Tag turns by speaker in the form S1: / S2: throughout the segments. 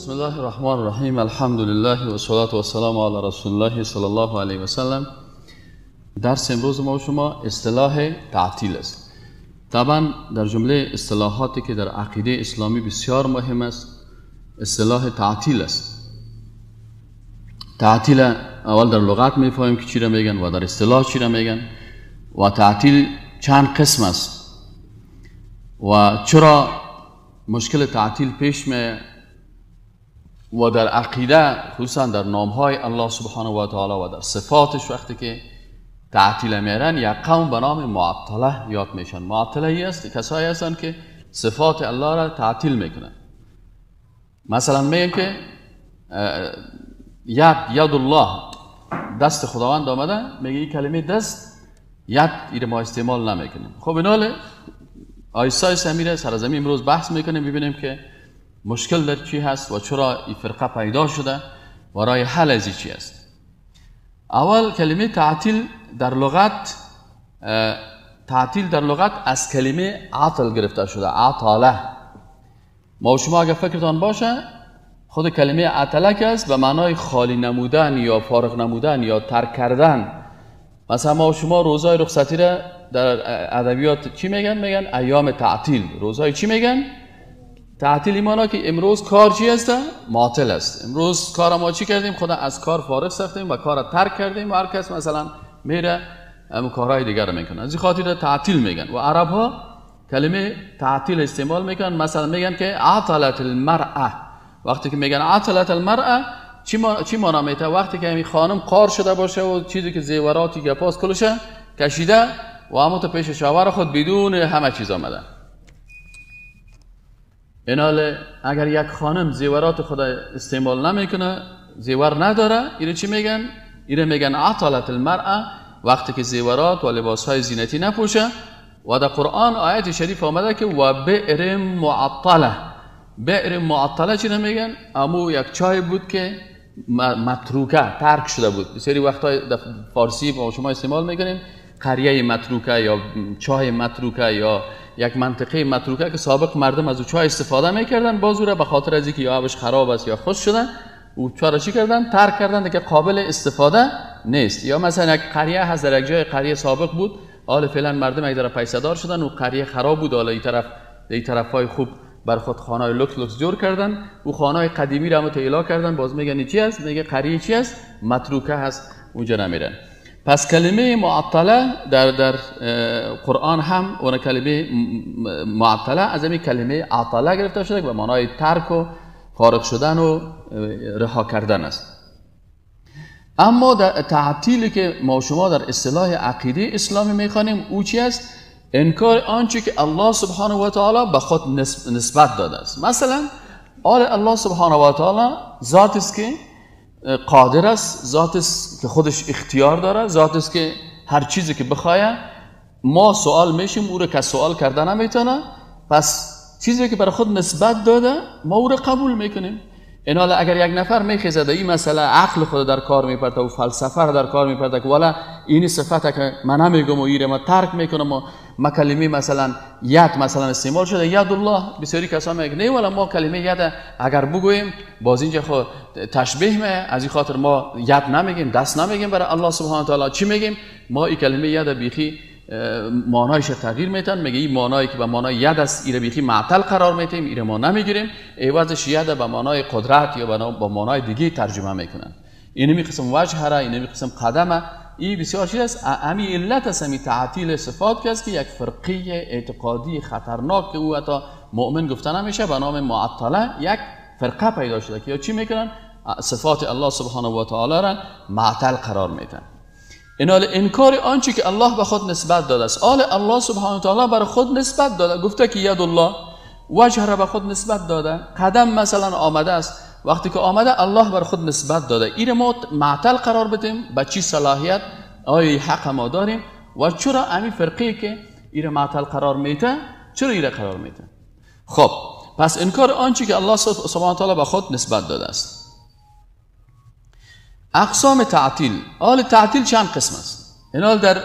S1: بسم الله الرحمن الرحیم. الحمد لله و صلات و سلام علی رسول الله صلی الله علیه و سلم. درس امروز ما و شما اصطلاح تعطیل است. طبعا در جمله اصطلاحاتی که در عقیده اسلامی بسیار مهم است اصطلاح تعطیل است. تعطیل اول در لغت میفهمیم که چی را میگن و در اصطلاح چی را میگن و تعطیل چند قسم است و چرا مشکل تعطیل پیش می و در عقیده خصوصا در نامهای الله سبحانه و تعالی و در صفاتش وقتی که تعطیل میرن یک قوم به نام معطله یاد میشن. معطله ای است کسایی هستند که صفات الله را تعطیل میکنن. مثلا میگن که ید الله دست خداوند آمده، میگه این کلمه دست ید ایره ما استعمال نمیکنیم. خب ایناله آیسا ایسا میره سرزمین امروز بحث میکنیم ببینیم که مشکل در چی هست و چرا این فرقه پیدا شده و رای حل از چی است. اول کلمه تعطیل در لغت از کلمه عطل گرفته شده. عطاله ما و شما اگر فکرتان باشه خود کلمه عطله که است به معنای خالی نمودن یا فارغ نمودن یا ترک کردن. مثلا ما و شما روزای رخصتی را در ادبیات چی میگن؟ میگن ایام تعطیل. روزای چی میگن؟ تعطیل ایمانا که امروز کار چی است؟ معطل است. امروز کار ما چی کردیم؟ خدا از کار فارغ ساختیم و کار ترک کردیم و هر کس مثلا میره کارهای دیگر میکنه. از این خاطر تعطیل میگن و عرب ها کلمه تعطیل استعمال میکنن. مثلا میگن که عطلت المرأه. وقتی که میگن عطلت المرأه چی معنا میته؟ وقتی که همین خانم قار شده باشه و چیزی که زیوراتی گپاس کلشه کشیده و همون تو پیش شوهر خود بدون همه چیز آمده. ایناله اگر یک خانم زیورات خود استعمال نمیکنه، زیور نداره، اینو چی میگن؟ اینو میگن عطلت المرأه، وقتی که زیورات و لباسهای زینتی نپوشه. و در قرآن آیت شریف آمده که و بئر معطله. بئر معطله چی میگن؟ امو یک چای بود که متروکه ترک شده بود. بسیاری وقتا در فارسی با شما استعمال میکنیم قریه متروکه یا چای متروکه یا یک منطقه متروکه که سابق مردم از او چای استفاده میکردن، باز او را به خاطر از اینکه یا آبش خراب است یا خشک شده او چای را چی کردن؟ ترک کردن که قابل استفاده نیست. یا مثلا یک قریه هست در یک جای قریه سابق بود، حالا فعلا مردم یک طرف پیسه دار شدن و قریه خراب بود، حالا این طرفای خوب بر خود خانه‌های لوکس جور کردن، او خانه‌های قدیمی را هم ایلا کردن، باز میگن چی است؟ میگه قریه چی است؟ متروکه هست، اونجا نمیرن. پس کلمه معطله در قرآن هم اون کلمه معطله از همین کلمه عطله گرفته شده که به معنای ترک و فارغ شدن و رها کردن است. اما در تعطیلی که ما شما در اصطلاح عقیده اسلامی میخوانیم او چی است؟ انکار آنچه که الله سبحانه و تعالی به خود نسبت داده است. مثلا الله سبحانه و تعالی ذات است که قادر است، ذات است که خودش اختیار داره، ذات است که هر چیزی که بخواه ما سوال میشیم او رو که سوال کرده نمیتونه، پس چیزی که برای خود نسبت داده ما او رو قبول میکنیم. این حالا اگر یک نفر میخیزه این مسئله عقل خود در کار میپرده و فلسفه در کار میپرده که والا اینی صفته که من نمیگم و ایره ما ترک میکنم و ما کلمه مثلا ید مثلا استعمال شده ید الله، بسیاری کسا میگن نه والا ما کلمه ید اگر بگوییم باز اینجا خود تشبیه می، از این خاطر ما ید نمیگیم، دست نمیگیم برای الله سبحانه و تعالی. چی میگیم؟ ما این کلمه ید بیخی معنایش تغییر میتن، میگه این معنایی که به معنای ید است ایره بیخی معطل قرار میتیم، ایره ما نمیگیریم، عوضش ید به معنای قدرت یا به معنای دیگه ترجمه میکنن. اینمی قسم وجه را، اینمی قسم قدمه، این بسیار چیز است. همین علت است همین تعطیل صفات که است که یک فرقه اعتقادی خطرناک که او حتی مؤمن گفته نمیشه به نام معطله یک فرقه پیدا شده که یا چی میکنن؟ صفات الله سبحانه و تعالی را معطل قرار میدن. اینال انکار آنچه که الله به خود نسبت داده است. الله سبحانه و تعالی بر خود نسبت داده، گفته که ید الله، وجه را به خود نسبت داده، قدم مثلا آمده است، وقتی که آمده الله بر خود نسبت داده، این ما معطل قرار بدیم به چی صلاحیت؟ آیا حق ما داریم؟ و چرا همین فرقی که این معطل قرار میده چرا این قرار میده؟ خب پس انکار آنچه که الله سبحانه و تعالی به خود نسبت داده است. اقسام تعطیل. تعطیل چند قسم است؟ اینال در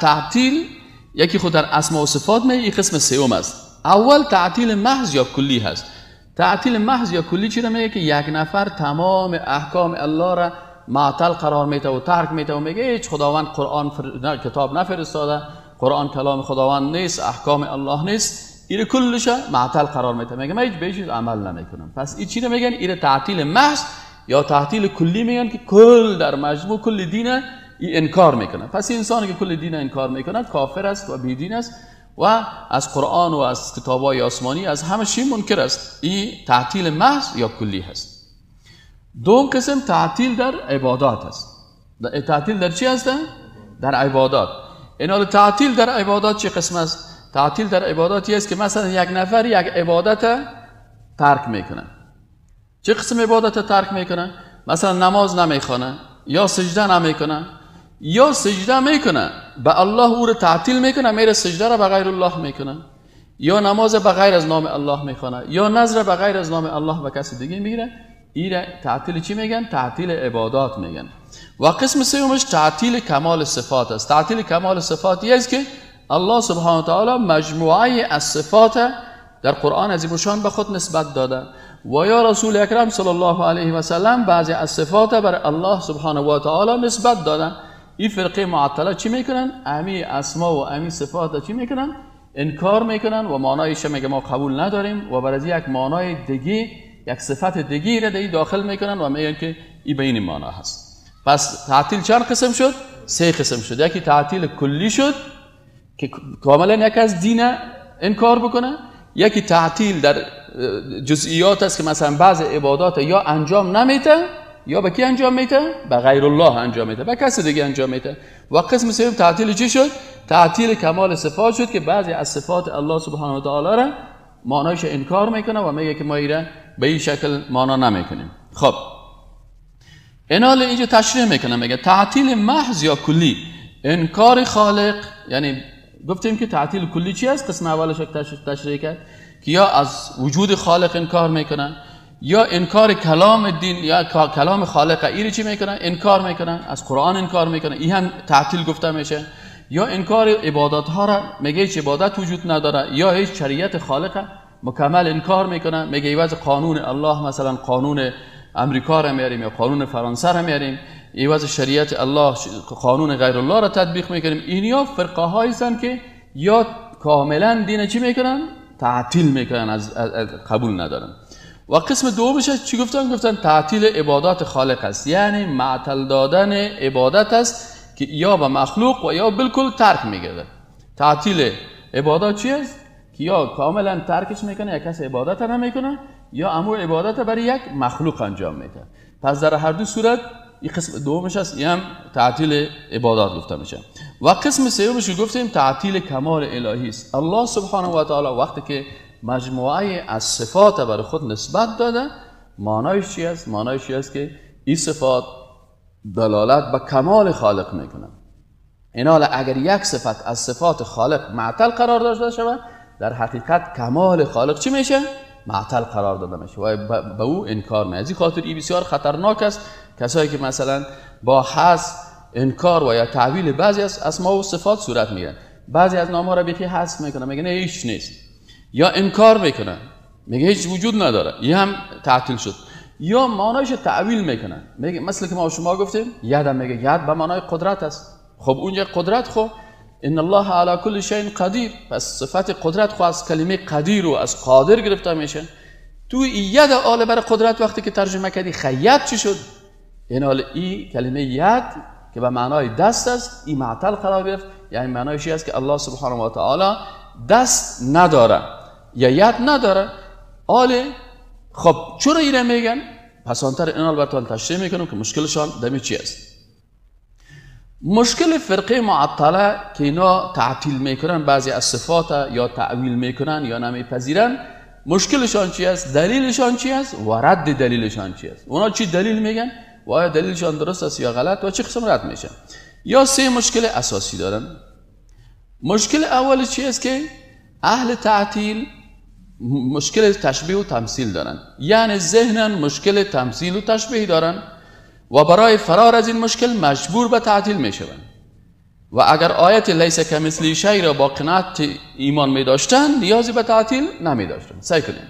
S1: تعطیل یکی خود در اسماء و صفات می، این قسم سوم است. اول تعطیل محض یا کلی هست. تعطیل محض یا کلی چی رو میگه؟ که یک نفر تمام احکام الله را معطل قرار میده و ترک میده و میگه هیچ خداوند قرآن کتاب نفرستاده، قرآن کلام خداوند نیست، احکام الله نیست، این کلش معطل قرار میده، میگه من هیچ به چیز عمل نمیکنم. پس این چی رو میگن؟ این تعطیل محض یا تعطیل کلی میگن که کل در مجموع کل دین این انکار میکنه. پس این انسانی که کل دین انکار میکنه کافر است و بیدین است و از قرآن و از کتاب‌های آسمانی از همه چی منکر است. این تعطیل محض یا کلی هست. دوم قسم تعطیل در عبادات است. تعطیل در چی هست؟ در عبادات. این تعطیل در عبادات چه قسم است؟ تعطیل در عباداتی است که مثلا یک نفر یک عبادت ترک میکنه. چه قسم عبادت ترک میکنه؟ مثلا نماز نمیخونه یا سجده نمیکنه یا سجده میکنه به الله او رو تعطیل میکنه، میره سجده را به غیر الله میکنه، یا نماز به غیر از نام الله میخونه، یا نذر به غیر از نام الله به کسی دیگه میگیره. این تعطیل چی میگن؟ تعطیل عبادات میگن. و قسم سومش تعطیل کمال صفات است. تعطیل کمال صفاتی است که الله سبحانه و تعالی مجموعه از صفات در قرآن عظیم الشان به خود نسبت داده و یا رسول اکرم صلی الله علیه و سلم بعضی از صفات برای الله سبحانه و تعالی نسبت دادن. این فرقه معطله چی میکنن؟ امی اسما و امی صفات چی میکنن؟ انکار میکنن و معنایش میگه ما قبول نداریم و برای یک معنای دیگه، یک صفت دیگه را در داخل میکنن و میگن که این به این معنا هست. پس تعطیل چند قسم شد؟ 3 قسم شد. یکی تعطیل کلی شد که کاملا یک از دین انکار بکنه، یکی تعطیل در جزئیات است که مثلا بعض عبادات یا انجام نمیده یا به کی انجام میده؟ به غیر الله انجام میده، به کسی دیگه انجام میده. و قسم سوم تعطیل چی شد؟ تعطیل کمال صفات شد که بعضی از صفات الله سبحانه و تعالی را معنایش انکار میکنه و میگه که ما ایره به این شکل معنا نمیکنیم. خب اینا اینجا تشریح میکنه، میگه تعطیل محض یا کلی. انکار خالق، یعنی گفتیم که تعطیل کلی چی است؟ قسم اولش تشریح کرد که یا از وجود خالق انکار میکنن، یا انکار کلام دین یا کلام خالق ایری چی میکنن؟ انکار میکنن، از قرآن انکار میکنن، این هم تعطیل گفته میشه. یا انکار عبادات ها را، میگه هیچ عبادت وجود نداره، یا هیچ شریعت خالق مکمل انکار میکنن، میگه ایواز قانون الله مثلا قانون امریکا را میاریم یا قانون فرانسه را میاریم، ایواز شریعت الله قانون غیر الله را تطبیق میکنیم. اینیا فرقه هایی هستند که یا کاملا دین چی میکنن؟ تعطیل میکنن، از قبول ندارن. و قسم دومش چی گفتن؟ گفتن تعطیل عبادات خالق است، یعنی معطل دادن عبادت است که یا به مخلوق و یا بالکل ترک میگرده. تعطیل عبادات چی است؟ که یا کاملا ترکش میکنه، یک کس عبادت نمیکنه، یا امور عبادت برای یک مخلوق انجام میده. پس در هر دو صورت این قسم دومش است، این هم تعطیل عبادات گفته میشه. و قسم سومش گفتیم تعطیل کمال الهی است. الله سبحانه و تعالی وقتی که مجموعه از صفات برای خود نسبت داده، معنایش چی است؟ معنایش چی است که این صفات دلالت به کمال خالق میکنه. اینا اگر یک صفت از صفات خالق معطل قرار داشته شود، در حقیقت کمال خالق چی میشه؟ معطل قرار داده میشه و به او انکار میشه. از این خاطر این بسیار خطرناک است کسایی که مثلا با حذف، انکار و یا تعویل بعضی از اسما و صفات صورت میگیرن. بعضی از نام‌ها را بیخی حذف میکنه، میگه نه هیچ نیست، یا انکار میکنه، میگه هیچ وجود نداره، این هم تعطیل شد. یا معنایش تعویل میکنه، میگه مثل که ما شما گفتیم ید، میگه ید به معنای قدرت است. خب اونجا قدرت، خب ان الله علی کل شیء قدیر، پس صفت قدرت خو از کلمه قدیر و از قادر گرفته میشه. تو ید آل بر قدرت وقتی که ترجمه کردی خیاط چی شد؟ این آل ای کلمه ید که به معنای دست است، این معطل قرار گرفت، یعنی معنایش است که الله سبحانه و تعالی دست نداره یا ید نداره. آله خب چرا اینه میگن؟ پس آنتر اینال براتون تشریح میکنم که مشکلشان دمی چی است. مشکل فرقه معطله که اینا تعطیل میکنن بعضی از صفات یا تعویل میکنن یا نمیپذیرن، مشکلشان چی است؟ دلیلشان چی است؟ و رد دلیلشان چی است؟ اونا چی دلیل میگن و آیا دلیلشان درست است یا غلط و چه قسم رد میشه؟ یا 3 مشکل اساسی دارن. مشکل اول چی است؟ که اهل تعطیل مشکل تشبیه و تمثیل دارن، یعنی ذهنن مشکل تمثیل و تشبیه دارن و برای فرار از این مشکل مجبور به تعطیل میشوند. و اگر آیت لیس کمثلی شیء را با قناعت ایمان می داشتن، نیازی به تعطیل نمی داشتن. سعی کنیم.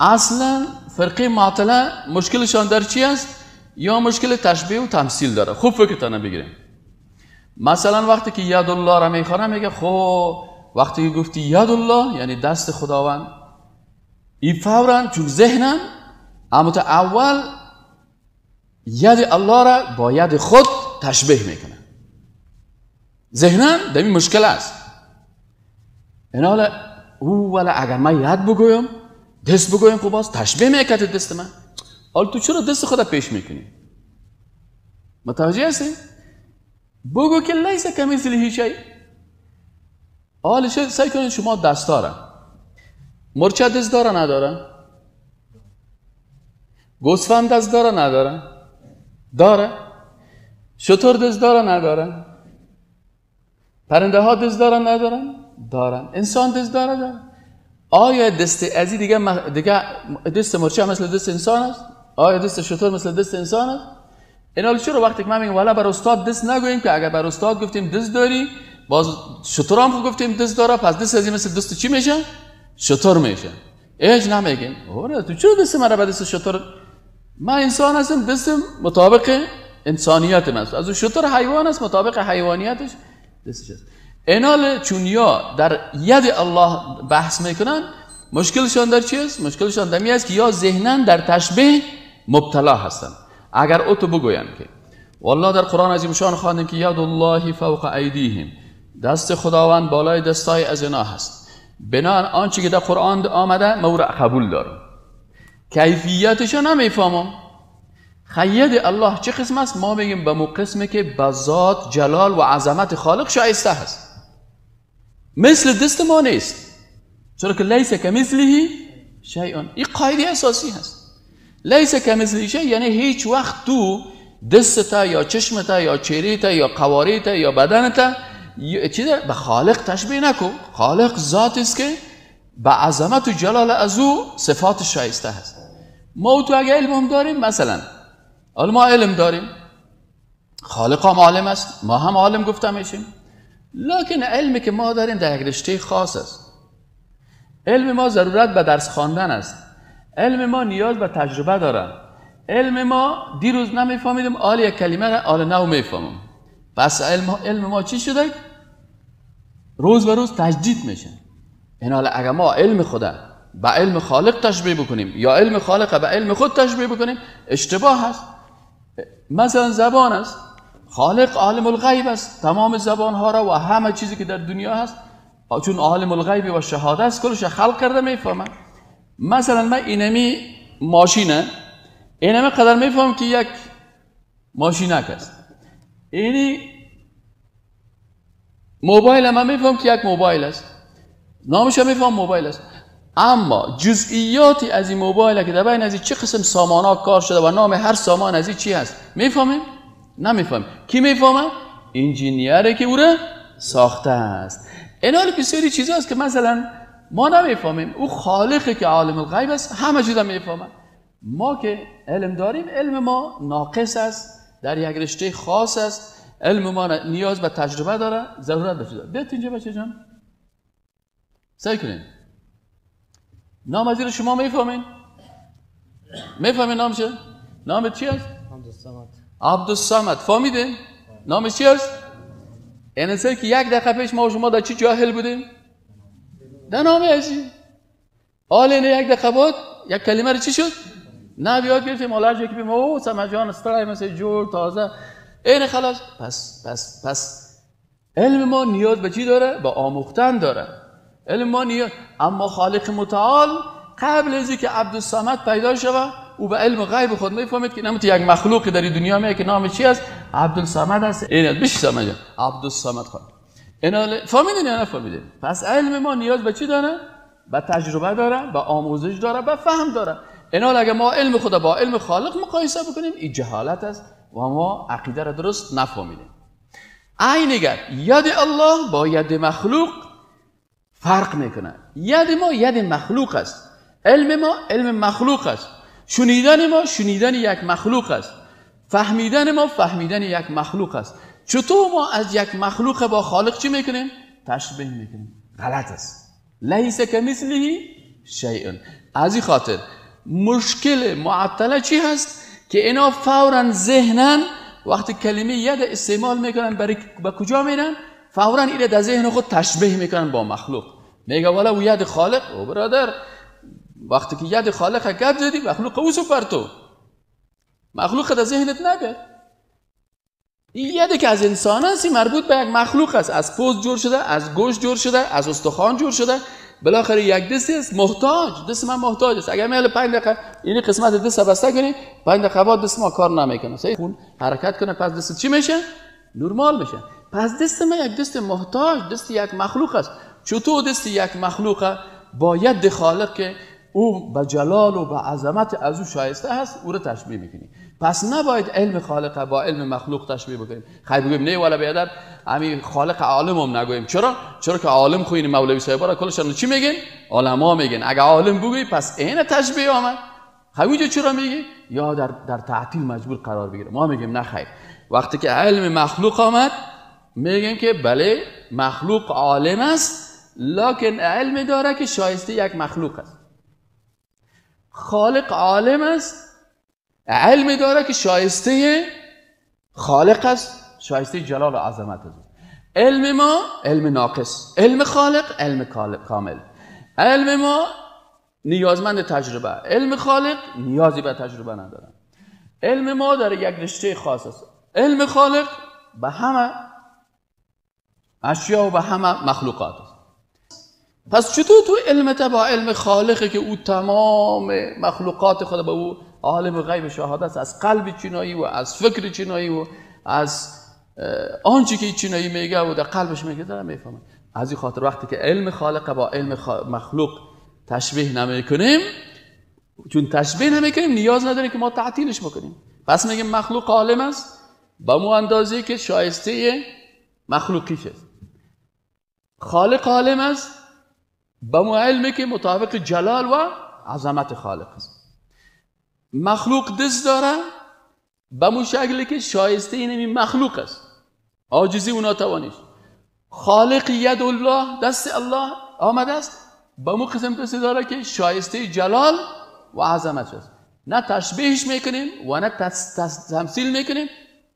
S1: اصلا فرقه معطله مشکلشان در چی است؟ یا مشکل تشبیه و تمثیل داره. خوب فکرتان بگیریم. مثلا وقتی که ید الله را میخوانه میگه خب وقتی که گفتی ید الله یعنی دست خداوند، این فوراً چون ذهنم اما تا اول ید الله را با ید خود تشبیه میکنه. ذهنم در این مشکل است. این حالا ولی اگر من ید بگویم دست بگویم خب باز تشبیه میکنه دست من. حالا تو چرا دست خدا پیش میکنی؟ متوجه هستی؟ بگو که لیس کمثله شیء. حالا سعی کنید شما دست داره. مرچ دست داره نداره؟ گوسفند دست داره نداره؟ داره. شتر دست داره نداره؟ پرنده ها دست داره ندارن؟ دارن. انسان دست داره؟ آیا دست ازی دیگه دست مرچ مثل دست انسان است؟ آیا دست شتر مثل دست انسان است؟ این حال چرا وقتی که ما میگیم والا بر استاد دست نگوییم که اگر بر استاد گفتیم دست داری باز شتر هم گفتیم دست داره پس دست ازی مثل دست چی میشه؟ شتر میشه. ایج نمیگیم اوره تو چرا دست مرا به دست شتر؟ من انسان هستم دستم مطابق انسانیت من است. از شتر حیوان است مطابق حیوانیتش دستش است. این حال چون یا در ید الله بحث میکنن مشکلشان در چی است؟ مشکلشان در می است که یا ذهنن در تشبیه مبتلا هستن. اگر او تو بگوین که والله در قرآن عظیم شان خواندیم که ید الله فوق ایدیهم، دست خداوند بالای دستای از اینا هست، بنابراین آنچه که در قرآن آمده ما قبول دارم، کیفیتش نمیفهمم. خید الله چه قسم است؟ ما میگیم به مو قسمه که به ذات جلال و عظمت خالق شایسته هست، مثل دست ما نیست، چرا که لیس کمثله شیء. این قاعده اساسی هست. لیس کمثله شیء یعنی هیچ وقت تو دستت یا چشمت یا چهرهت یا قوارت یا بدنت چیز به خالق تشبیه نکن. خالق ذاتی است که به عظمت و جلال از او صفات شایسته هست. ما تو اگه علم هم داریم، مثلا ما علم داریم، خالق هم عالم است، ما هم عالم گفته میشیم، لکن علمی که ما داریم در یک رشته خاص است. علم ما ضرورت به درس خواندن است، علم ما نیاز به تجربه داره. علم ما دیروز نمیفهمیدیم، حال یک کلمه را حال نو میفهمم. پس علم ما چی شده؟ روز به روز تجدید میشه. این حال اگر ما علم خدا به علم خالق تشبیه بکنیم یا علم خالق به علم خود تشبیه بکنیم اشتباه هست. مثلا زبان است، خالق عالم الغیب است، تمام زبان ها را و همه چیزی که در دنیا هست چون عالم الغیب و شهاده است کلش خلق کرده میفهمه. مثلا من اینمی ماشینه، اینمی قدر میفهم که یک ماشینک است، اینی موبایل من میفهم که یک موبایل است، نامش میفهم موبایل است، اما جزئیاتی از این موبایل که در بین از چه قسم سامانا کار شده و نام هر سامان از چی هست میفهمیم؟ نمیفهمیم. کی میفهمه؟ انجینیری که او را ساخته است. این حال بسیاری چیزا است که مثلا ما نمیفهمیم، او خالقی که عالم الغیب است همه چیزا میفهمه. ما که علم داریم، علم ما ناقص است، در یک رشته خاص است، علم ما نیاز به تجربه داره، ضرورت به چیزا. بیاید اینجا بچه جان سعی کنین نام از شما میفهمین؟ میفهمین نام چه؟ نام چی است؟
S2: عبدالصمد.
S1: عبدالصمد. فهمیدین؟ نامش چی است؟ این سر که یک دقیقه پیش ما و شما در چی جاهل بودیم؟ در نام ازی. حال اینه یک دقیقه بعد یک کلمه رو چی شد؟ نه بیاد گرفتیم حالا که بیم او سمجان استرای مثل جور تازه این خلاص. پس علم ما نیاز به چی داره؟ به آموختن داره. علم ما نیاز، اما خالق متعال قبل از اینکه عبدالصمد پیدا شود او به علم غیب خود میفهمید که نمیشه یک مخلوقی در دنیا میگه که نام چی است؟ عبدالصمد است. این بشه سمجه عبدالصمد خود. اینا فهمیدین یا نفهمیدین؟ پس علم ما نیاز به چی داره؟ به تجربه داره، به آموزش داره، به فهم داره. اینا اگه ما علم خدا با علم خالق مقایسه بکنیم این جهالت است و ما عقیده را درست نفهمیدیم. عینگر ید الله با ید مخلوق فرق میکنه. ید ما ید مخلوق است، علم ما علم مخلوق است، شنیدن ما شنیدن یک مخلوق است، فهمیدن ما فهمیدن یک مخلوق است. چطور ما از یک مخلوق با خالق چی میکنیم؟ تشبیه میکنیم. غلط است. لیس کمثله شیء. از این خاطر مشکل معطله چی هست که اینا فوراً ذهنن وقتی کلمه ید استعمال میکنن برای به کجا میرن؟ فوراً اینو در ذهن خود تشبیه میکنن با مخلوق. میگه والا او ید خالق. او برادر وقتی که ید خالق گپ زدی مخلوق او سپر تو مخلوق در ذهنت نگه. این یدی که از انسان است مربوط به یک مخلوق است. از پوست جور شده، از گوشت جور شده، از استخوان جور شده. بالاخره یک دستی است محتاج. دست من محتاج است. اگر میل 5 دقیقه این قسمت دست بسته کنی 5 دقیقه بعد دست ما کار نمیکنه. صحیح خون حرکت کنه پس دست چی میشه؟ نرمال میشه. پس دست ما یک دست محتاج، دست یک مخلوق است. چطور دست یک مخلوق با ید خالق که او به جلال و به عظمت از او شایسته هست او رو تشبیه میکنی؟ پس نباید علم خالق با علم مخلوق تشبیه بکنیم. خیلی بگیم نه والا بیادر همین خالق عالم هم نگویم. چرا که عالم خو این مولوی صاحب را کلشون چی میگن؟ علما میگن. اگه عالم بگی پس این تشبیه آمد. همینجا چرا میگی؟ یا در تعطیل مجبور قرار بگیره. ما میگیم نه خیر. وقتی که علم مخلوق آمد میگیم که بله مخلوق عالم است لکن علم داره که شایسته یک مخلوق است. خالق عالم است علم داره که شایسته خالق است، شایسته جلال و عظمت است. علم ما علم ناقص، علم خالق علم کامل. علم ما نیازمند تجربه، علم خالق نیازی به تجربه نداره. علم ما در یک رشته خاص است. علم خالق به همه اشیا و به همه مخلوقات است. پس چطور تو علمت با علم خالقی که او تمام مخلوقات خود به او عالم غیب شهادت است، از قلب چینایی و از فکر چینایی و از آنچه که چینایی میگه و در قلبش میگه داره میفهمه. از این خاطر وقتی که علم خالق با علم مخلوق تشبیه نمیکنیم، چون تشبیه نمیکنیم نیاز نداریم که ما تعطیلش بکنیم. پس میگیم مخلوق عالم است با مو اندازه‌ای که شایسته مخلوقیش است. خالق عالم است با مو علمی که مطابق جلال و عظمت خالق است. مخلوق دست داره به مو شکلی که شایسته این مخلوق است، عاجزی و ناتوانیش. خالق ید الله دست الله آمده است به مو قسم دست داره که شایسته جلال و عظمت است. نه تشبیهش میکنیم و نه تمثیل میکنیم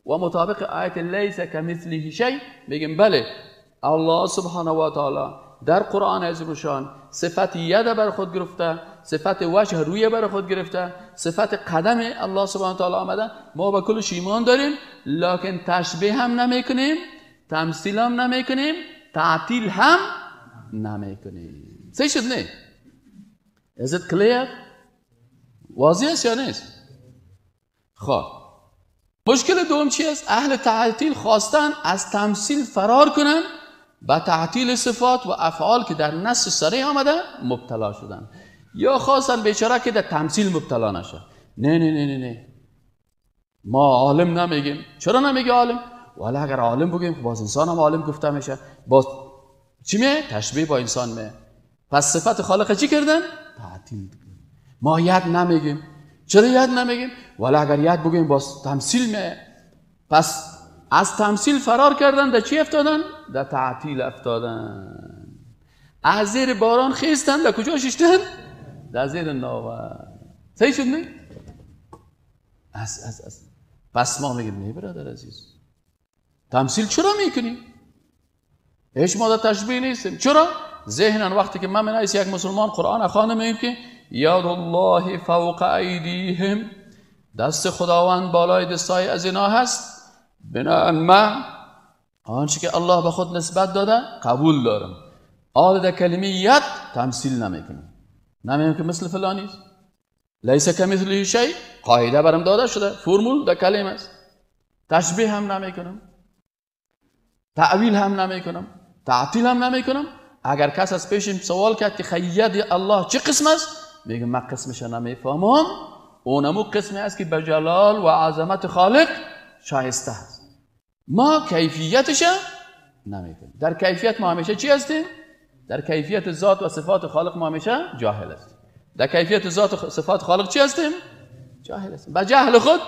S1: و مطابق آیت لیس کمثله شیء میگیم بله الله سبحانه و تعالی در قرآن عظیم شان صفت ید بر خود گرفته، صفت وجه روی بر خود گرفته، صفت قدم الله سبحانه و تعالی آمده. ما به کلش ایمان داریم لکن تشبیه هم نمیکنیم، تمثیل هم نمیکنیم، تعطیل هم نمیکنیم. صحیح شد نه؟ Is it clear؟ واضح است یا نیست؟ خب مشکل دوم چی است؟ اهل تعطیل خواستن از تمثیل فرار کنن با تعطیل صفات و افعال که در نص صریح آمده مبتلا شدن، یا خواستن بیچاره که در تمثیل مبتلا نشه. نه نه نه نه نه ما عالم نمیگیم. چرا نمیگه عالم؟ ولی اگر عالم بگیم باز انسان هم عالم گفته میشه، باز چی میه؟ تشبیه با انسان میه. پس صفت خالق چی کردن؟ تعطیل. ما ید نمیگیم. چرا ید نمیگیم؟ ولی اگر ید بگیم باز تمثیل میه. پس از تمثیل فرار کردن، در چی افتادن؟ در تعطیل افتادن. از زیر باران خیستن، در کجا ششتن؟ در زیر ناور. صحیح شد نه؟ پس ما میگیم نه برادر عزیز، تمثیل چرا میکنیم؟ هیچ ما در تشبیه نیستیم. چرا؟ ذهنن وقتی که من از یک مسلمان قرآن خوانده میگیم که یاد الله فوق ایدیهم، دست خداوند بالای دستای از اینا هست، بنابراین من آنچه که الله به خود نسبت داده قبول دارم. آل در کلمه ید تمثیل نمیکنیم، نمیگیم که مثل فلانی است. لیس کمثله شیء قاعده برام داده شده، فرمول در کلمه است. تشبیه هم نمیکنم، تعویل هم نمیکنم، تعطیل هم نمیکنم. اگر کس از پیشم سوال کرد که ید الله چه قسم است، میگم من قسمش نمیفهمم. اونمو قسمی است که به جلال و عظمت خالق شایسته است. ما کیفیتش نمیکنیم. در کیفیت ما همیشه چی هستیم؟ در کیفیت ذات و صفات خالق ما همیشه جاهل هستیم. در کیفیت ذات و صفات خالق چی هستیم؟ جاهل هستیم. با جهل خود،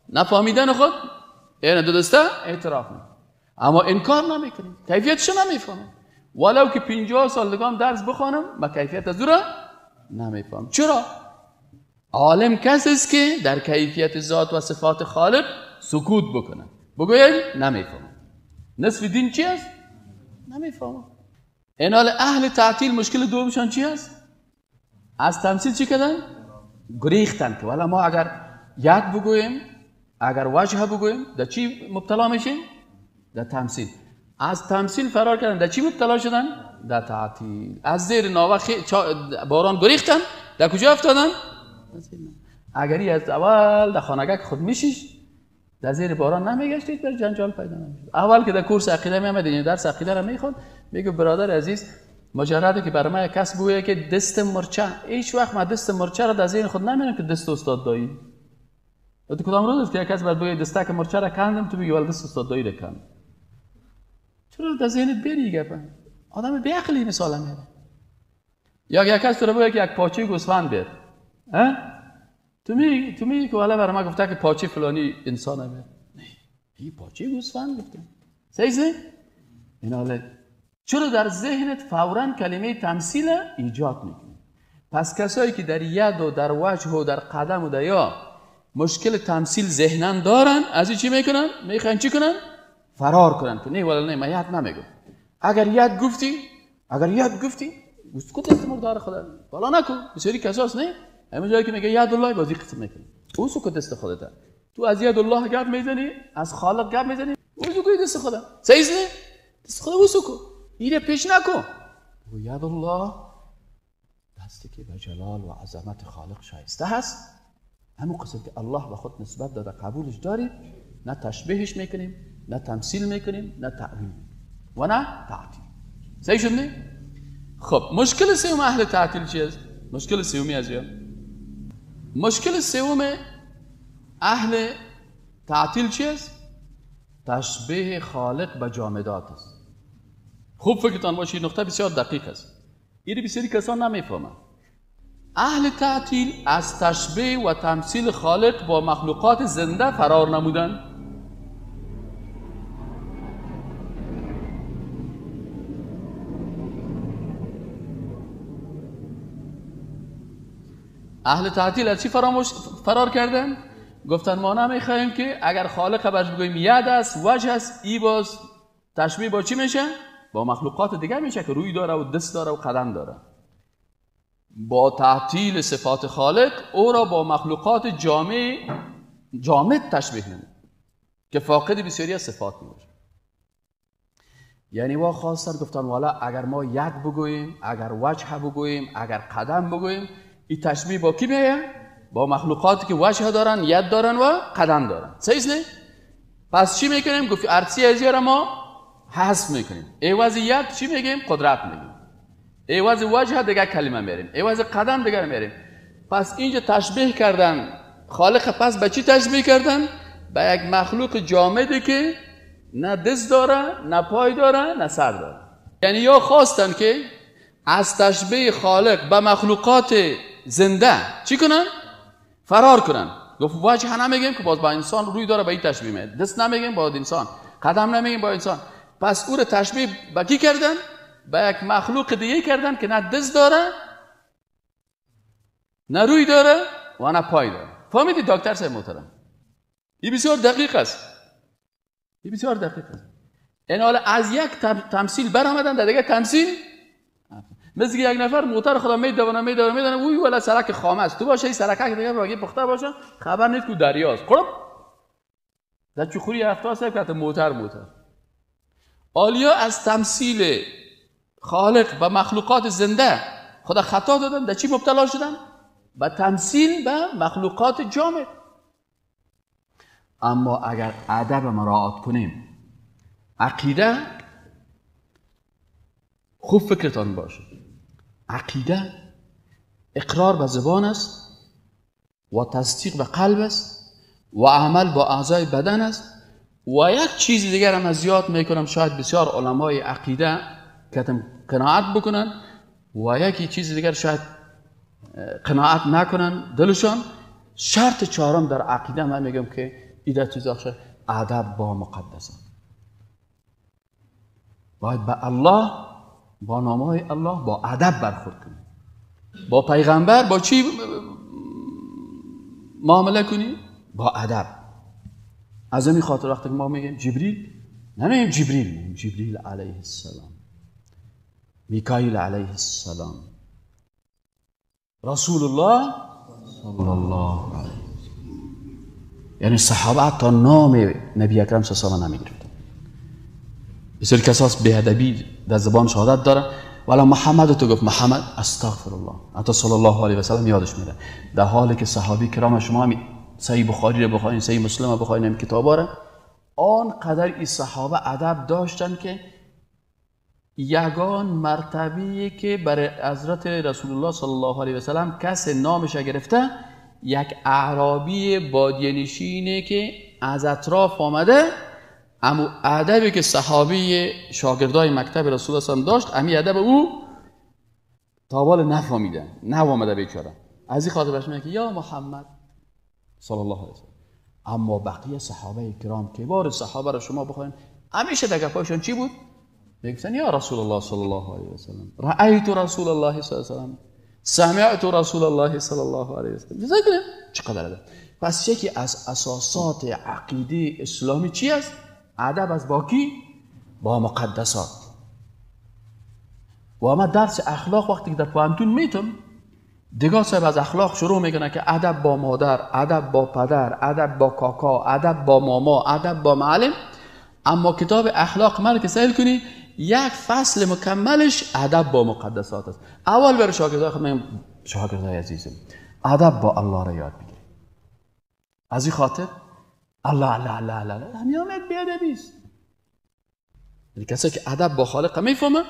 S1: نفهمیدن خود، این دو دسته اعتراف میکنیم، اما انکار نمیکنیم، کیفیتش نمیفهمیم. ولو که 50 سال دیگه درس بخوانم ما کیفیت از را نمیفهم. چرا؟ عالم کسی است که در کیفیت ذات و صفات خالق سکوت بکنه، بگوید نمیفهم. نصف دین چی است؟ نمیفهم. این حال اهل تعطیل مشکل دومشان چی است؟ از تمثیل چی کردن؟ گریختن که والا ما اگر ید بگوییم، اگر وجه بگوییم، در چی مبتلا میشیم؟ در تمثیل. از تمثیل فرار کردن، در چی مبتلا شدن؟ در تعطیل. از زیر ناوه باران گریختن، در کجا افتادن؟ اگری از اول در خانگاه خود میشیش، در زیر باران نمیگشتید، بر جنجال پیدا نمیشد. اول که در کورس عقیده میامد، این درس عقیده را میخوند، میگه برادر عزیز، مجرده که برای من کس بگویه که دست مرچه، هیچ وقت من دست مرچه را در ذهن خود نمیارم که دست استاد دایی. تو کدام روز که کس بعد بگه دستک مرچه را کندم، تو بگی ول دست استاد دایی را کندم. چرا در ذهنت بری گپا؟ آدم بی عقلی مثلا میاره. یا یک کس تو رو بگه که یک پاچه گوسفند بیر، ها؟ تو میگی که والا برای من گفته که پاچه فلانی انسانه بیر. نه، این پاچه گوسفند گفته. صحیح؟ این حاله چرا در ذهنت فوراً کلمه تمثیل ایجاد میکنه؟ پس کسایی که در ید و در وجه و در قدم و در یا مشکل تمثیل ذهنن دارن، از این چی میکنن؟ میخوان چی کنن؟ فرار کنن که نه والا نه من ید نمیگم. اگر ید گفتی اسکوت است مردار خدا بالا نکن. بسیاری کساست نه همه جایی که میگه ید الله بازی قسم میکنه، او سکوت است خودت. تو از ید الله گپ میزنی، از خالق گپ میزنی، او سکوت است خدا. صحیح نه؟ دست خدا او سکوت ایره پیش نکن. و ید الله دستی که به جلال و عظمت خالق شایسته هست، همون قسم که الله به خود نسبت داده قبولش داریم، نه تشبیهش میکنیم، نه تمثیل میکنیم، نه تعویل و نه تعطیل. صحیح شد نه؟ خب مشکل سوم اهل تعطیل چی است؟ مشکل سومی از یا مشکل سوم اهل تعطیل چی است؟ تشبیه خالق به جامدات است. خوب فکرتان باشید، نقطه بسیار دقیق است. این بسیاری کسان نمیفهمند. اهل تعطیل از تشبیه و تمثیل خالق با مخلوقات زنده فرار نمودند. اهل تعطیل از چی فرار کردن؟ گفتن ما نمیخوایم که اگر خالق برش بگوییم ید است، وجه است، ای باز تشبیه با چی میشه؟ با مخلوقات دیگر میشه که روی داره و دست داره و قدم داره. با تعطیل صفات خالق او را با مخلوقات جامد تشبیه نمود که فاقد بسیاری از صفات میشه. یعنی وا خواستن گفتن والا اگر ما ید بگوییم، اگر وجه بگوییم، اگر قدم بگوییم، این تشبیه با کی میه؟ با مخلوقاتی که وجه دارن، ید دارن و قدم دارن. صحیح نه؟ پس چی میکنیم؟ گفت ارسی از را ما حذف میکنیم. عوض ید چی میگیم؟ قدرت میگیم. عوض وجه دیگه کلمه میاریم، عوض قدم دیگه میاریم. پس اینجا تشبیه کردن خالق، پس به چی تشبیه کردن؟ به یک مخلوق جامدی که نه دست داره، نه پای داره، نه سر داره. یعنی یا خواستن که از تشبیه خالق به مخلوقات زنده چی کنن؟ فرار کنن. گفت وجه نمیگیم که باز با انسان روی داره، به این تشبیه میاد. دست نمیگیم با انسان، قدم نمیگیم با انسان. پس او رو تشبیه به کی کردن؟ به یک مخلوق دیگه کردن که نه دست داره، نه روی داره و نه پای داره. فهمیدید دکتر صاحب محترم؟ این بسیار دقیق است. این بسیار دقیق است. این حالا از یک تمثیل برآمدن در دیگه تمثیل، مثل یک نفر موتر خدا میدونه اوی ولا سرک خامه است. تو باشه این سرک دیگه راگی پخته باشه، خبر نیست که دریاست. خب در چخوری هفته صاحب که موتر آلیا از تمثیل خالق و مخلوقات زنده خدا خطا دادن. در چی مبتلا شدن؟ به تمثیل به مخلوقات جامد. اما اگر ادب مراعات کنیم، عقیده خوب فکرتان باشه، عقیده اقرار به زبان است و تصدیق به قلب است و عمل با اعضای بدن است. و یک چیز دیگر هم از یاد میکنم، شاید بسیار علمای عقیده کتم قناعت بکنن و یکی چیز دیگر شاید قناعت نکنن دلشان. شرط چهارم در عقیده من میگم که ایده چیزا شد ادب با مقدسات. باید به الله، با نامهای الله با ادب برخورد کنیم. با پیغمبر با چی معامله کنی؟ با ادب. از همین خاطر وقتی که ما میگیم جبریل، نمیگیم جبریل، میگیم جبریل علیه السلام، میکائیل علیه السلام، رسول الله صلی الله علیه و یعنی صحابه حتی نام نبی اکرم صلی الله علیه و نمیگرفتن. بسیار کساس به ادبی در زبان شهادت داره، ولی محمد تو گفت محمد استغفر الله، حتی صلی الله علیه و سلم یادش میره، در حالی که صحابی کرام شما صحیح بخاری رو بخواین، صحیح مسلم رو بخواین، این کتابا رو آنقدر این صحابه ادب داشتن که یگان مرتبه‌ای که برای حضرت رسول الله صلی الله علیه و سلم کس نامش گرفته یک اعرابی بادیه نشینه که از اطراف آمده، اما ادبی که صحابی شاگردای مکتب رسول الله صلی الله علیه و سلم داشت، امی ادب او تابال نفهمیدن، نوامده بیچاره. از این خاطر بهش میگه که یا محمد صلی الله علیه و سلم. اما بقیه صحابه کرام کبار صحابه رو شما بخواین، همیشه در گپاشون چی بود؟ میگفتن یا رسول الله صلی الله علیه و سلم، رأیت رسول الله صلی الله علیه و سلم، سمعت رسول الله صلی الله علیه و سلم. چقدر ادب. پس یکی از اساسات عقیده اسلامی چی است؟ ادب از با کی؟ با مقدسات. و ما درس اخلاق وقتی که در پانتون میتم دیگه صاحب از اخلاق شروع میکنه که ادب با مادر، ادب با پدر، ادب با کاکا، ادب با ماما، ادب با معلم. اما کتاب اخلاق من که سهل کنی یک فصل مکملش ادب با مقدسات است. اول برای شاگردای خود میگم شاگردای عزیزم ادب با الله را یاد بگیرید. از این خاطر الله الله الله الله همیام یک بیادبی است. یعنی کسی که ادب با خالق میفهمه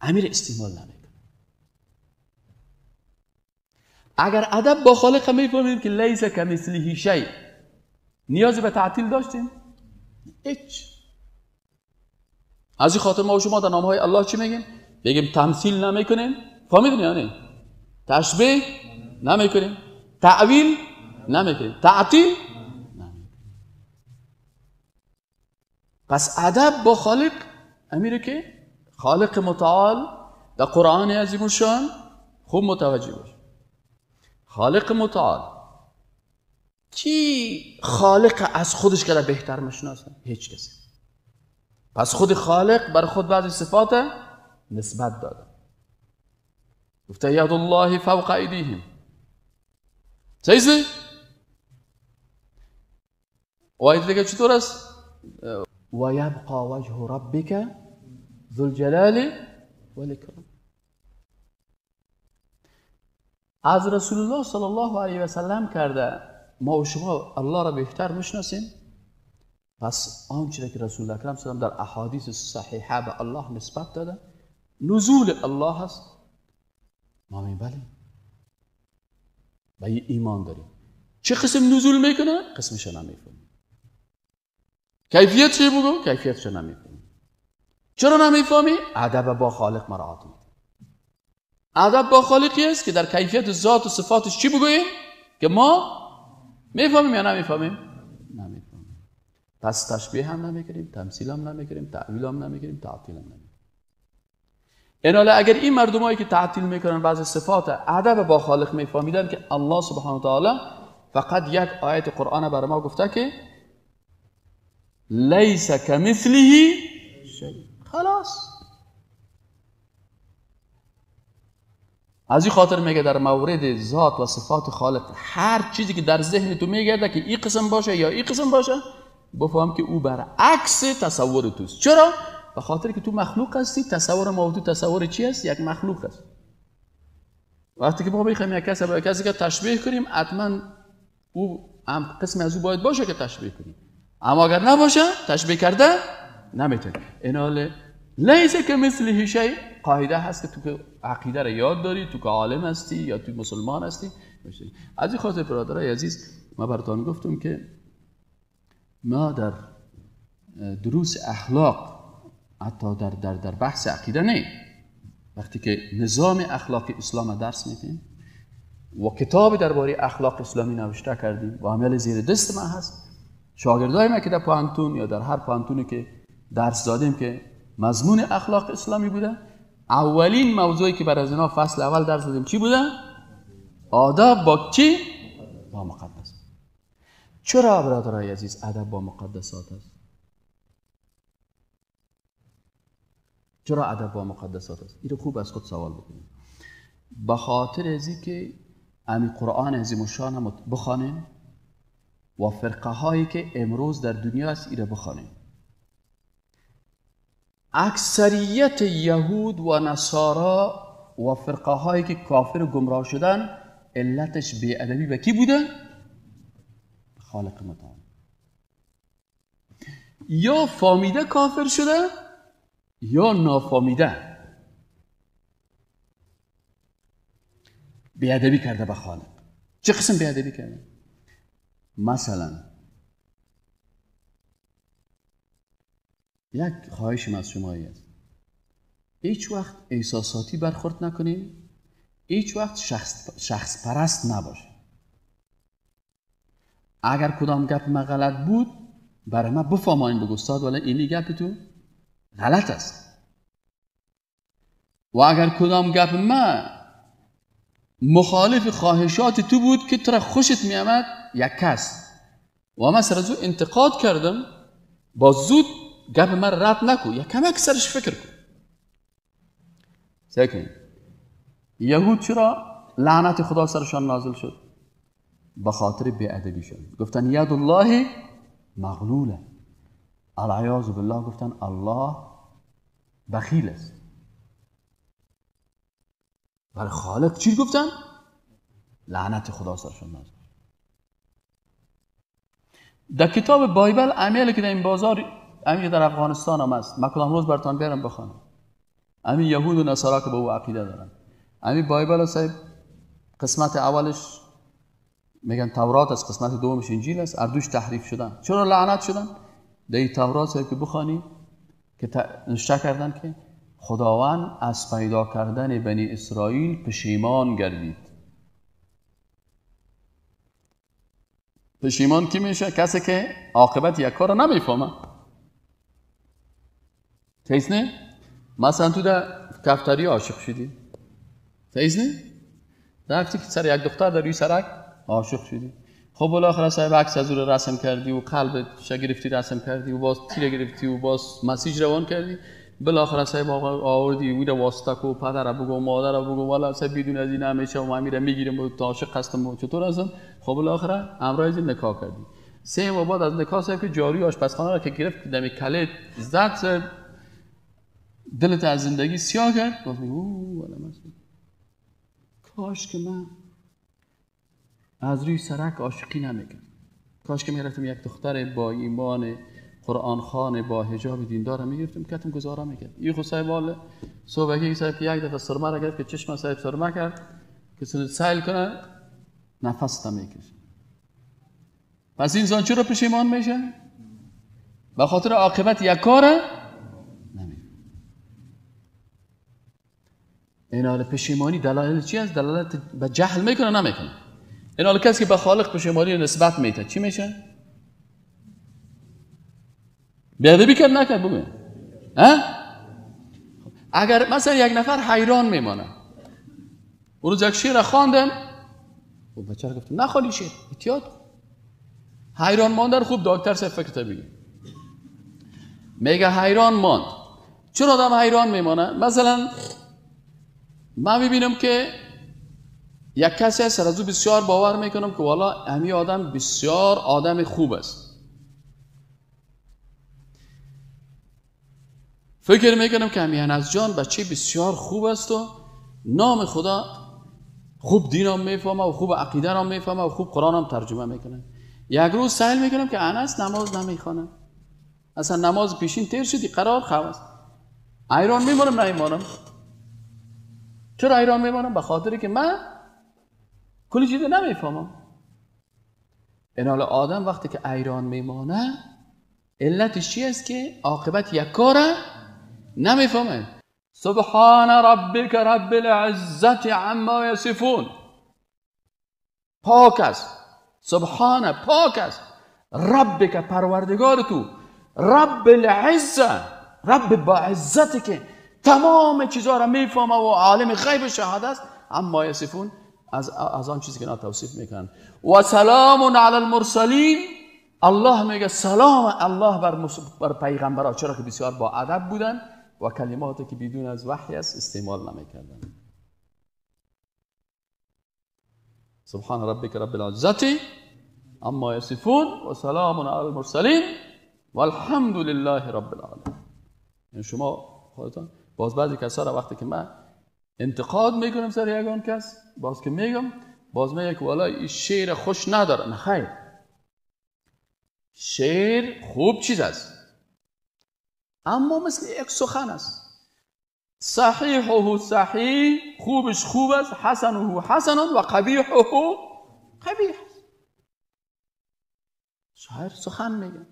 S1: امیر استعمال نمیکنه. اگر ادب با خالق میفهمیم که لیس کمثله شیء، نیازی به تعطیل داشتیم؟ هیچ. از این خاطر ما و شما در نامهای الله چی میگیم؟ بگیم تمثیل نمیکنیم، فهمیدین یا نه؟ تشبیه نمیکنیم، تعویل نمیکنیم، تعطیل نمیکنیم. پس ادب با خالق امیره که خالق متعال در قرآن عظیم الشان خوب متوجه باش. خالق متعال کی خالق از خودش که بهتر مشناسه؟ هیچ کسی. پس خود خالق بر خود بعضی صفات نسبت داده. گفته ید الله فوق ایدیهم. چیزی؟ و آیت دیگه چطور است؟ و یبقى وجه ربک ذو الجلال والاکرام. از رسول الله صلی الله علیه و سلم کرده ما و شما الله را بهتر میشناسیم. پس آنچه که رسول الله اکرم صلی الله علیه و در احادیث صحیحه به الله نسبت داده نزول الله هست، ما میگیم بله به ایمان داریم. چه قسم نزول میکنه؟ قسمش نمیفهمیم. کیفیت چی بگو؟ کیفیتش نمیفهمیم. چرا نمیفهمی؟ ادب با خالق مراعات میکنه. ادب با خالقی است که در کیفیت ذات و صفاتش چی بگوییم که ما میفهمیم یا نمیفهمیم؟ نمیفهمیم. پس تشبیه هم نمیکنیم، تمثیل هم نمیکنیم، تعویل هم نمیکنیم، تعطیل هم نمیکنیم. ایناله اگر این مردمایی که تعطیل میکنن بعضی صفات ادب با خالق میفهمیدن که الله سبحانه و تعالی فقط یک آیت قرآن برای ما گفته که لیس کمثله شیء، خلاص. از این خاطر میگه در مورد ذات و صفات خالق هر چیزی که در ذهن تو میگرده که این قسم باشه یا این قسم باشه بفهم که او برعکس تصور توست. چرا؟ به خاطر که تو مخلوق هستی. تصور ما و تو تصور چی است؟ یک مخلوق است. وقتی که ما بخوایم یک کسی با کسی که تشبیه کنیم حتما او هم قسم از او باید باشه که تشبیه کنیم، اما اگر نباشه تشبیه کرده نمیتونی. ایناله لیس کمثله شیء قاعده هست که تو که عقیده را یاد داری، تو که عالم هستی یا تو مسلمان هستی. از این خاطر برادرای عزیز ما براتون گفتم که ما در دروس اخلاق حتی در بحث عقیده نه، وقتی که نظام اخلاق اسلام درس میدیم و کتاب درباره اخلاق اسلامی نوشته کردیم و عمل زیر دست ما هست، شاگردای ما که در پانتون یا در هر پانتونی که درس دادیم که مضمون اخلاق اسلامی بوده، اولین موضوعی که بر از اینا فصل اول درس دادیم چی بوده؟ آداب با چی؟ با مقدس. چرا برادرای عزیز ادب با مقدسات است؟ چرا ادب با مقدسات است؟ این رو خوب از خود سوال بکنید. به خاطر ازی که امی قرآن عظیم الشان هم بخوانیم و فرقه هایی که امروز در دنیا است این رو بخوانیم. اکثریت یهود و نصارا و فرقه هایی که کافر و گمراه شدن علتش بی‌ادبی به کی بوده؟ خالق متعال. یا فامیده کافر شده یا نافامیده بی‌ادبی کرده به خالق. چه قسم بی‌ادبی کرده؟ مثلا یک خواهشم از شما است، هیچ وقت احساساتی برخورد نکنید، هیچ وقت شخص پرست نباشید. اگر کدام گپ ما غلط بود برای ما بفرمایید بگو استاد ولی اینی گپ تو غلط است. و اگر کدام گپ ما مخالف خواهشات تو بود که تو را خوشت می آمد یک کس و من سر از او انتقاد کردم، با زود گپ من رد نکو، یا کمک سرش فکر کن. سکن یهود چرا لعنت خدا سرشان نازل شد؟ به خاطر بی‌ادبی شد. گفتن ید الله مغلوله، العیاذ بالله. گفتن الله بخیل است. برای خالق چی گفتن؟ لعنت خدا سرشان نازل. در کتاب بایبل امیلی که در این بازار امی در افغانستان هم است، من کدام روز براتون بیارم بخوانم. امی یهود و نصارا که به او عقیده دارن، امی بایبل صاحب قسمت اولش میگن تورات است، قسمت دومش انجیل است، اردوش تحریف شدن. چرا لعنت شدن؟ در این تورات صاحب که بخوانی که نوشته کردن که خداوند از پیدا کردن بنی اسرائیل پشیمان گردید. پشیمان کی میشه؟ کسی که عاقبت یک کار رو نمیفهمه. تیز نه؟ مثلا تو در کفتری عاشق شدی، تیز نه؟ رفتی که سر یک دختر در روی سرک عاشق شدی، خب بالاخره صاحب عکس از او رسم کردی و قلبت شگرفتی رسم کردی و باز تیر گرفتی و باز مسیج روان کردی، بالاخره صاحب آوردی ویرا واسطه و پدر بگو مادر بگو والا صاحب بدون از این همیشه و من میگیرم و عاشق هستم و چطور هستم. خب بالاخره امروز نکاح کردی. 3 ماه بعد از نکاح صاحب که جاری آشپزخانه را که گرفت دم کله زد، دلت از زندگی سیاه کرد. گفت او والا مثلا کاش که من از روی سرک عاشقی نمیکرد، کاش که میرفتم یک دختر با ایمان قرآن خوان با حجاب دیندار میگرفتم کتم گزارا میکرد. این خود صاحب والا صبحی صاحب که یک دفعه سرما را گرفت که چشم صاحب سرما کرد که سیل کنه نفس تا میکشه. پس انسان چرا پشیمان میشه؟ به خاطر عاقبت یک کار نمیکنه. این حال پشیمانی دلایل چی است؟ دلالت به جهل میکنه نمیکنه. این حال کسی که به خالق پشیمانی نسبت میده چی میشه؟ بیادبی کرد نکرد بگوین. اگر مثلا یک نفر حیران میمانه، اون روز یک شعر خواندن و بچه گفتم نخوانی شعر احتیاط. حیران ماندن خوب دکتر صاحب فکر طبیعی میگه حیران ماند. چون آدم حیران میمانه؟ مثلا من میبینم که یک کسی هست از او بسیار باور میکنم که والا همین آدم بسیار آدم خوب است، فکر میکنم که همین از جان بچه بسیار خوب است و نام خدا خوب دین هم میفهمه و خوب عقیده هم میفهمه و خوب قرآن هم ترجمه میکنه. یک روز سهل میکنم که انس نماز نمیخونه، اصلا نماز پیشین تیر شدی قرار خواست. حیران میمونم نمیمونم. چرا حیران میمونم؟ به خاطری که من کلی چیز نمیفهمم. این حال آدم وقتی که حیران میمونه علتش چی است؟ که عاقبت یک کار نمیفهمه. سبحان ربک رب العزت عما یصفون. پاک است، سبحان پاک است، ربک پروردگار تو، رب العزت، رب با عزتی که تمام چیزها را میفهمه و عالم غیب شهادت است، اما یصفون از آن چیزی که اینا توصیف میکنن. و سلام علی المرسلین، الله میگه سلام الله بر پیغمبرها، چرا که بسیار با ادب بودن و کلماتی که بدون از وحی است استعمال نمیکردن. سبحان ربک رب العزة اما یصفون و سلام علی المرسلین والحمد لله رب العالمین. یعنی شما خودتان باز بعضی کسا را وقتی که من انتقاد میکنم سر یگان کس، باز که میگم باز میگه که والا این شعر خوش نداره. نه خیر، شعر خوب چیز است، اما مثل یک سخن است. صحیحه صحیح، خوبش خوب است، حسنه حسن و قبیحه قبیح. شاعر سخن میگه.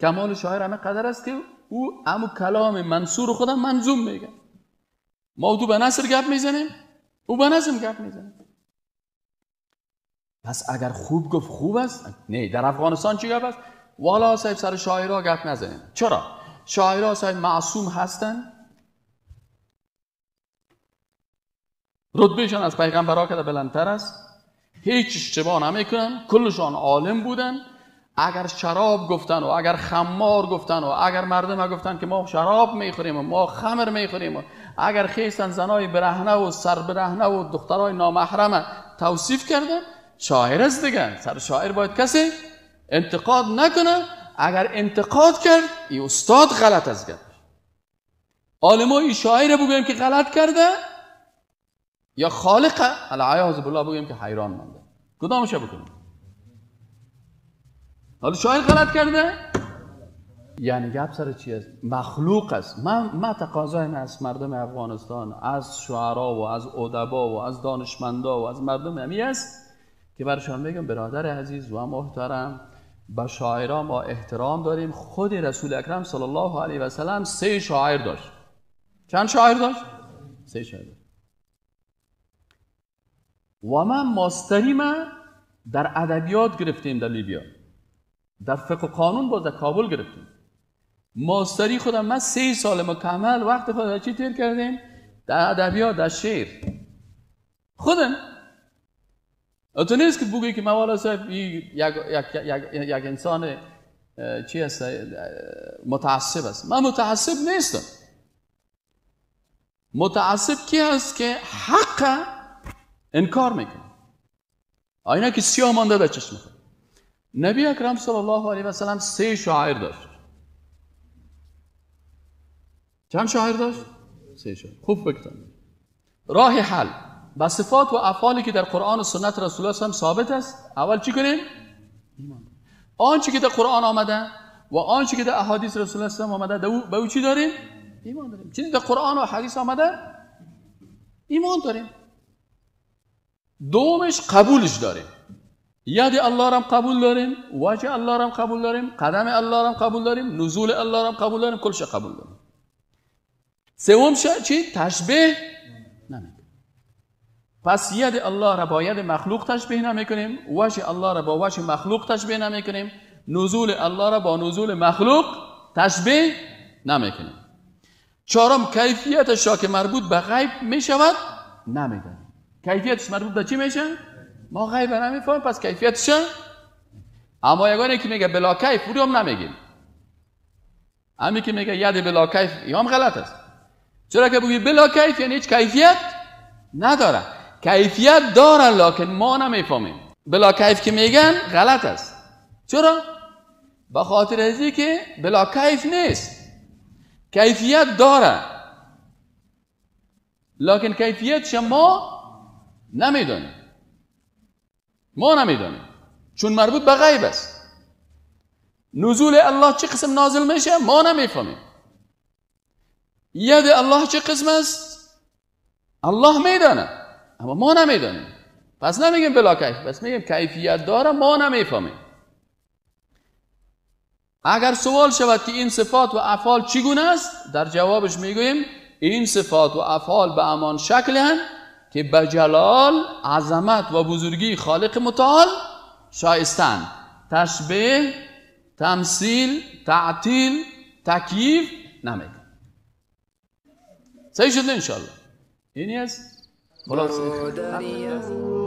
S1: کمال شاعر همه قدر است که او همو کلام منصور خودم منظوم میگه. ما تو به نثر گپ میزنیم، او به نظم گپ میزنه. پس اگر خوب گفت خوب است، نه در افغانستان چی گپ است؟ والا صاحب سر شاعرها گپ نزنیم. چرا؟ شاعرها صاحب معصوم هستن، رتبهشان از پیغمبرها که بلندتر است، هیچ اشتباه نمیکنن، کلشان عالم بودن. اگر شراب گفتن و اگر خمار گفتن و اگر مردم گفتن که ما شراب میخوریم و ما خمر میخوریم و اگر خیستن زنای برهنه و سر برهنه و دخترای نامحرم توصیف کردن، شاعر است دیگه. سر شاعر باید کسی انتقاد نکنه. اگر انتقاد کرد این استاد غلط از گفت. عالمای شاعر بگویم که غلط کرده یا خالق العیاذ بالله بگویم که حیران مانده، کدامش بکنیم؟ حالا شاعر غلط کرده یعنی گپ سر چی است؟ مخلوق است. من تقاضایم از مردم افغانستان، از شعرا و از ادبا و از دانشمندا و از مردم همی است که برشان بگم برادر عزیز و محترم، به شاعران ما احترام داریم. خود رسول اکرم صلی الله علیه و سلم 3 شاعر داشت. چند شاعر داشت؟ 3 شاعر داشت. و من ماستریم در ادبیات گرفتیم در لیبیا، در فقه و قانون باز در کابل گرفتیم. ماستری خودم من 3 سال مکمل وقت خود چی تیر کردیم؟ در ادبیات، در شعر. خودم تو نیست که بگویی که موالا صاحب یک انسان چی هست متعصب است. من متعصب نیستم. متعصب کی هست که حق انکار میکنه، آینه که سیاه مانده در چشم خود. نبی اکرم صلی الله علیه و سلم 3 شاعر داشت. چند شاعر داشت؟ 3 شاعر. خوب فکر راه حل با صفات و افعالی که در قرآن و سنت رسول الله هم ثابت است. اول چی کنیم؟ ایمان. آنچه که در قرآن آمده و آنچه که در احادیث رسول الله هم آمده به او چی داریم؟ ایمان داریم. چیزی در قرآن و حدیث آمده ایمان داریم. دومش قبولش داریم. ید الله را قبول داریم، وجه الله را قبول داریم، قدم الله را قبول داریم، نزول الله را قبول داریم، کلش قبول داریم. سوم چی؟ تشبیه نمیکنیم. پس ید الله را با ید مخلوق تشبیه نمیکنیم، وجه الله را با وجه مخلوق تشبیه نمیکنیم، نزول الله را با نزول مخلوق تشبیه نمیکنیم. چهارم کیفیتش را که مربوط به غیب میشود نمیدانیم. کیفیتش مربوط به چی میشه؟ ما غیب نمیفهمیم، پس کیفیتش. اما یگانه که میگه بلا کیف او هم نمیگیم. همین که میگه ید بلا کیف هم غلط است. چرا که بگی بلا کیف یعنی هیچ کیفیت نداره. کیفیت داره لکن ما نمیفهمیم. بلا کیف که میگن غلط است. چرا؟ به خاطر ازی که بلا کیف نیست، کیفیت داره لکن کیفیتش ما نمیدونیم. ما نمیدونیم چون مربوط به غیب است. نزول الله چه قسم نازل میشه ما نمیفهمیم. ید الله چه قسم است الله میدانه اما ما نمیدونیم. پس نمیگیم بلا کیف، بس میگیم کیفیت داره ما نمیفهمیم. اگر سوال شود که این صفات و افعال چگونه است، در جوابش میگوییم این صفات و افعال به همان شکل هستند که به جلال، عظمت و بزرگی خالق متعال شایستند. تشبیه، تمثیل، تعطیل، تکییف نمیکنیم. صحیح شده انشالله. اینی است خلاصه.